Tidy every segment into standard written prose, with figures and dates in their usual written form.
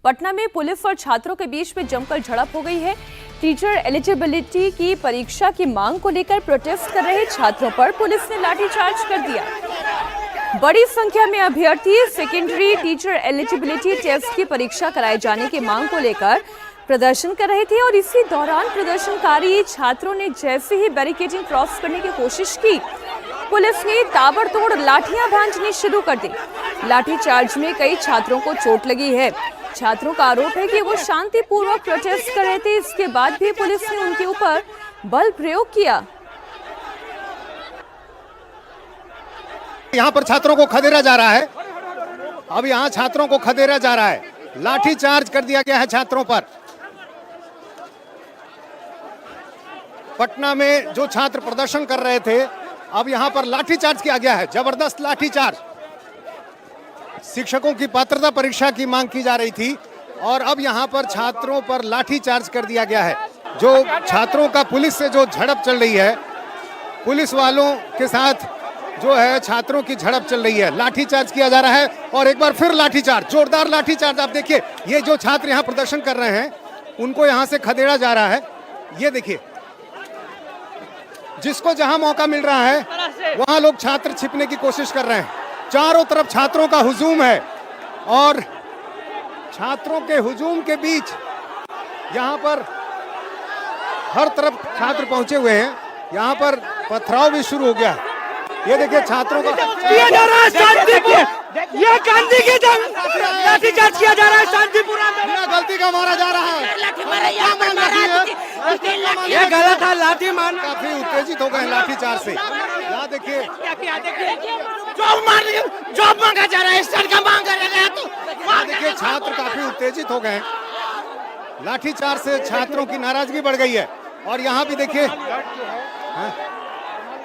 पटना में पुलिस और छात्रों के बीच में जमकर झड़प हो गई है। टीचर एलिजिबिलिटी की परीक्षा की मांग को लेकर प्रोटेस्ट कर रहे छात्रों पर पुलिस ने लाठीचार्ज कर दिया। बड़ी संख्या में अभ्यर्थी सेकेंडरी टीचर एलिजिबिलिटी टेस्ट की परीक्षा कराए जाने की मांग को लेकर प्रदर्शन कर रहे थे और इसी दौरान प्रदर्शनकारी छात्रों ने जैसे ही बैरिकेडिंग क्रॉस करने की कोशिश की, पुलिस ने ताबड़तोड़ लाठियां भांजनी शुरू कर दी। लाठीचार्ज में कई छात्रों को चोट लगी है। छात्रों का आरोप है कि वो शांतिपूर्वक प्रोटेस्ट कर रहे थे, इसके बाद भी पुलिस ने उनके ऊपर बल प्रयोग किया। यहाँ पर छात्रों को खदेड़ा जा रहा है। अब यहाँ छात्रों को खदेड़ा जा रहा है, लाठीचार्ज कर दिया गया है छात्रों पर। पटना में जो छात्र प्रदर्शन कर रहे थे, अब यहाँ पर लाठीचार्ज किया गया है, जबरदस्त लाठीचार्ज। शिक्षकों की पात्रता परीक्षा की मांग की जा रही थी और अब यहाँ पर छात्रों पर लाठीचार्ज कर दिया गया है। जो छात्रों का पुलिस से जो झड़प चल रही है, पुलिस वालों के साथ जो है छात्रों की झड़प चल रही है, लाठीचार्ज किया जा रहा है और एक बार फिर लाठीचार्ज, जोरदार लाठीचार्ज। आप देखिए, ये जो छात्र यहाँ प्रदर्शन कर रहे हैं उनको यहाँ से खदेड़ा जा रहा है। ये देखिए, जिसको जहां मौका मिल रहा है वहां लोग छात्र छिपने की कोशिश कर रहे हैं। चारों तरफ छात्रों का हुजूम है और छात्रों के हुजूम के बीच यहां पर हर तरफ छात्र पहुंचे हुए हैं। यहां पर पथराव भी शुरू हो गया है। ये देखिए, छात्रों का किया जा रहा है शांतिपूर्ण, ये गांधी की लाठीचार्ज किया जा रहा है शांतिपूर्ण। गलती का मारा जा रहा है, ये गलत है, लाठी मारना। काफी उत्तेजित हो गए लाठीचार्ज से। यहाँ देखिए, जॉब मांगा जा रहा है, सर का मांग कर रहा है। तो देखिए, छात्र काफी उत्तेजित हो गए। लाठीचार्ज से छात्रों की नाराजगी बढ़ गई है और यहाँ भी देखिए,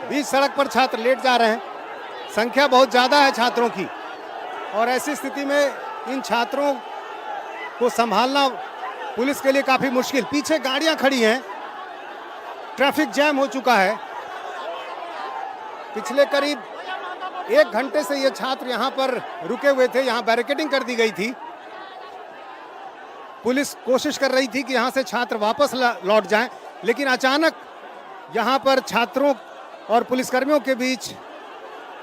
बीच सड़क पर छात्र लेट जा रहे हैं। संख्या बहुत ज्यादा है छात्रों की और ऐसी स्थिति में इन छात्रों को संभालना पुलिस के लिए काफी मुश्किल। पीछे गाड़ियां खड़ी हैं, ट्रैफिक जैम हो चुका है। पिछले करीब 1 घंटे से ये छात्र यहाँ पर रुके हुए थे। यहाँ बैरिकेडिंग कर दी गई थी। पुलिस कोशिश कर रही थी कि यहाँ से छात्र वापस लौट जाएं, लेकिन अचानक यहाँ पर छात्रों और पुलिसकर्मियों के बीच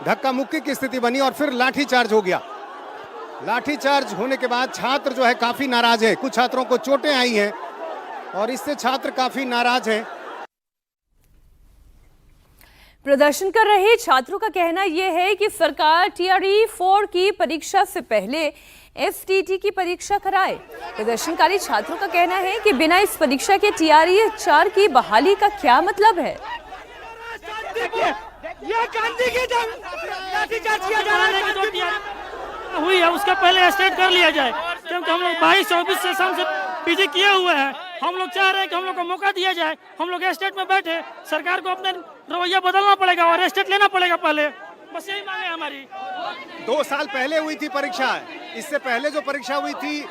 धक्का मुक्की की स्थिति बनी और फिर लाठीचार्ज हो गया। लाठीचार्ज होने के बाद छात्र जो है काफी नाराज है। कुछ छात्रों को चोटें आई हैं और इससे छात्र काफी नाराज हैं। प्रदर्शन कर रहे छात्रों का कहना यह है कि सरकार टीआरई 4 की परीक्षा से पहले एसटीटी की परीक्षा कराए। प्रदर्शनकारी छात्रों का कहना है कि बिना इस परीक्षा के टीआरई 4 की बहाली का क्या मतलब है। ये गांधी की लाठीचार्ज किया जा रहा है हुई है, उसका पहले स्टेट कर लिया जाए, क्योंकि हम लोग 22-24 सेशन से पीजी किए हुए हैं। हम लोग चाह रहे हैं कि हम लोग को मौका दिया जाए। हम लोग स्टेट में बैठे, सरकार को अपने रवैया बदलना पड़ेगा और स्टेट लेना पड़ेगा पहले। बस यही मांग है हमारी। 2 साल पहले हुई थी परीक्षा। इससे पहले जो परीक्षा हुई थी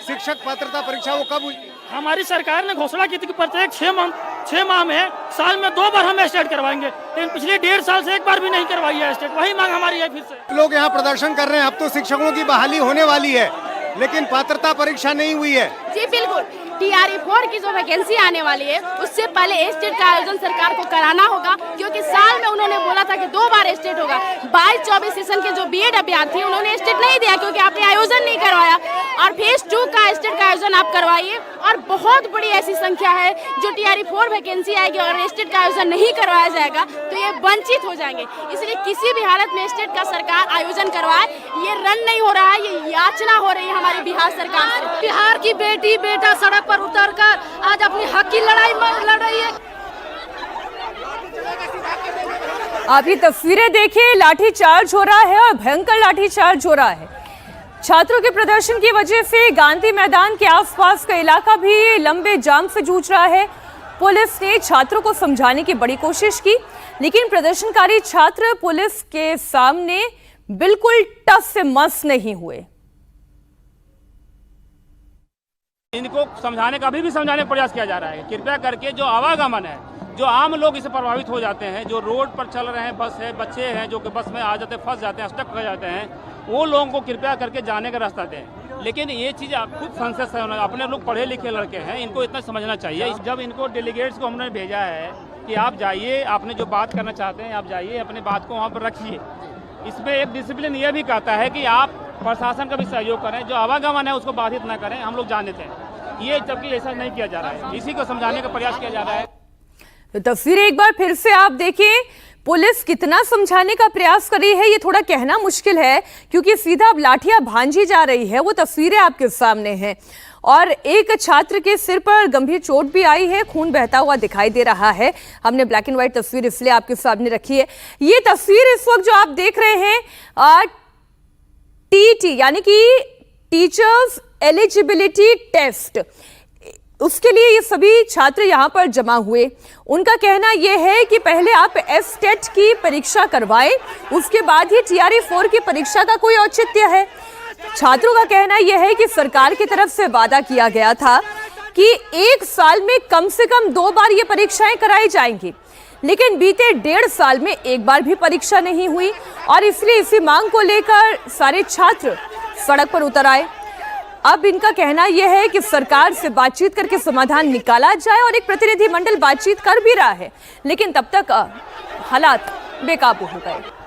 शिक्षक पात्रता परीक्षा, वो कब हुई? हमारी सरकार ने घोषणा की थी कि प्रत्येक 6 माह में साल में 2 बार हम स्टेट करवाएंगे, लेकिन पिछले 1.5 साल से 1 बार भी नहीं करवाई है स्टेट। वही मांग हमारी है। फिर से लोग यहाँ प्रदर्शन कर रहे हैं। अब तो शिक्षकों की बहाली होने वाली है, लेकिन पात्रता परीक्षा नहीं हुई है। जी बिल्कुल, टीआरई 4 की जो वैकेंसी आने वाली है उससे पहले स्टेट का आयोजन सरकार को कराना होगा, क्योंकि साल में उन्होंने बोला था कि 2 बार स्टेट होगा। 22-24 सेशन के जो बीएड अभ्यर्थी उन्होंने स्टेट नहीं दिया, क्योंकि आपने आयोजन नहीं करवाया। और फेज 2 का स्टेट का आयोजन आप करवाइए और बहुत बड़ी ऐसी संख्या है जो टीआरई 4 वैकेंसी आएगी और स्टेट का आयोजन नहीं करवाया जाएगा तो ये वंचित हो जाएंगे। इसलिए किसी भी हालत में स्टेट का सरकार आयोजन करवाए। ये रन नहीं हो रहा है, ये याचना हो रही है हमारी बिहार सरकार से। बिहार की बेटी बेटा सड़क पर उतरकर आज अपनी हक की लड़ाई लड़ रही है। आप ये तस्वीरें देखिए, लाठीचार्ज हो रहा है और भयंकर लाठीचार्ज हो रहा है। छात्रों के प्रदर्शन की वजह से गांधी मैदान के आसपास का इलाका भी लंबे जाम से जूझ रहा है। पुलिस ने छात्रों को समझाने की बड़ी कोशिश की, लेकिन प्रदर्शनकारी छात्र पुलिस के सामने बिल्कुल टस से मस नहीं हुए। इनको समझाने का अभी भी समझाने का प्रयास किया जा रहा है। कृपया करके जो आवागमन है, जो आम लोग इससे प्रभावित हो जाते हैं, जो रोड पर चल रहे हैं, बस है, बच्चे हैं जो कि बस में आ जाते हैं, फंस जाते हैं, स्टक हो जाते हैं, वो लोगों को कृपया करके जाने का रास्ता दें। लेकिन ये चीज़ खूब कॉन्शियस है, अपने लोग पढ़े लिखे लड़के हैं, इनको इतना समझना चाहिए। जब इनको डेलीगेट्स को हमने भेजा है कि आप जाइए, आपने जो बात करना चाहते हैं आप जाइए, अपने बात को वहाँ पर रखिए। इसमें एक डिसिप्लिन ये भी कहता है कि आप प्रशासन का भी सहयोग करें, जो आवागमन है उसको बाधित ना करें, हम लोग जानते हैं। ये जबकि ऐसा नहीं किया जा रहा है, इसी को समझाने का प्रयास किया जा रहा है। तो तस्वीरें एक बार फिर से आप देखें, पुलिस कितना समझाने का प्रयास कर रही है ये थोड़ा कहना मुश्किल है, क्योंकि सीधा अब लाठियां भांजी जा रही है। वो तस्वीरें आपके सामने हैं और एक छात्र के सिर पर गंभीर चोट भी आई है, खून बहता हुआ दिखाई दे रहा है। हमने ब्लैक एंड व्हाइट तस्वीर इसलिए आपके सामने रखी है। ये तस्वीर इस वक्त जो आप देख रहे हैं टीटी यानी कि टीचर्स एलिजिबिलिटी टेस्ट, उसके लिए ये सभी छात्र यहाँ पर जमा हुए। उनका कहना यह है कि पहले आप एसटेट की परीक्षा करवाएं, उसके बाद ही टीआरई 4 की परीक्षा का कोई औचित्य है। छात्रों का कहना यह है कि सरकार की तरफ से वादा किया गया था कि एक साल में कम से कम 2 बार ये परीक्षाएं कराई जाएंगी, लेकिन बीते 1.5 साल में एक बार भी परीक्षा नहीं हुई और इसलिए इसी मांग को लेकर सारे छात्र सड़क पर उतर आए। अब इनका कहना यह है कि सरकार से बातचीत करके समाधान निकाला जाए और एक प्रतिनिधि मंडल बातचीत कर भी रहा है, लेकिन तब तक हालात बेकाबू हो गए।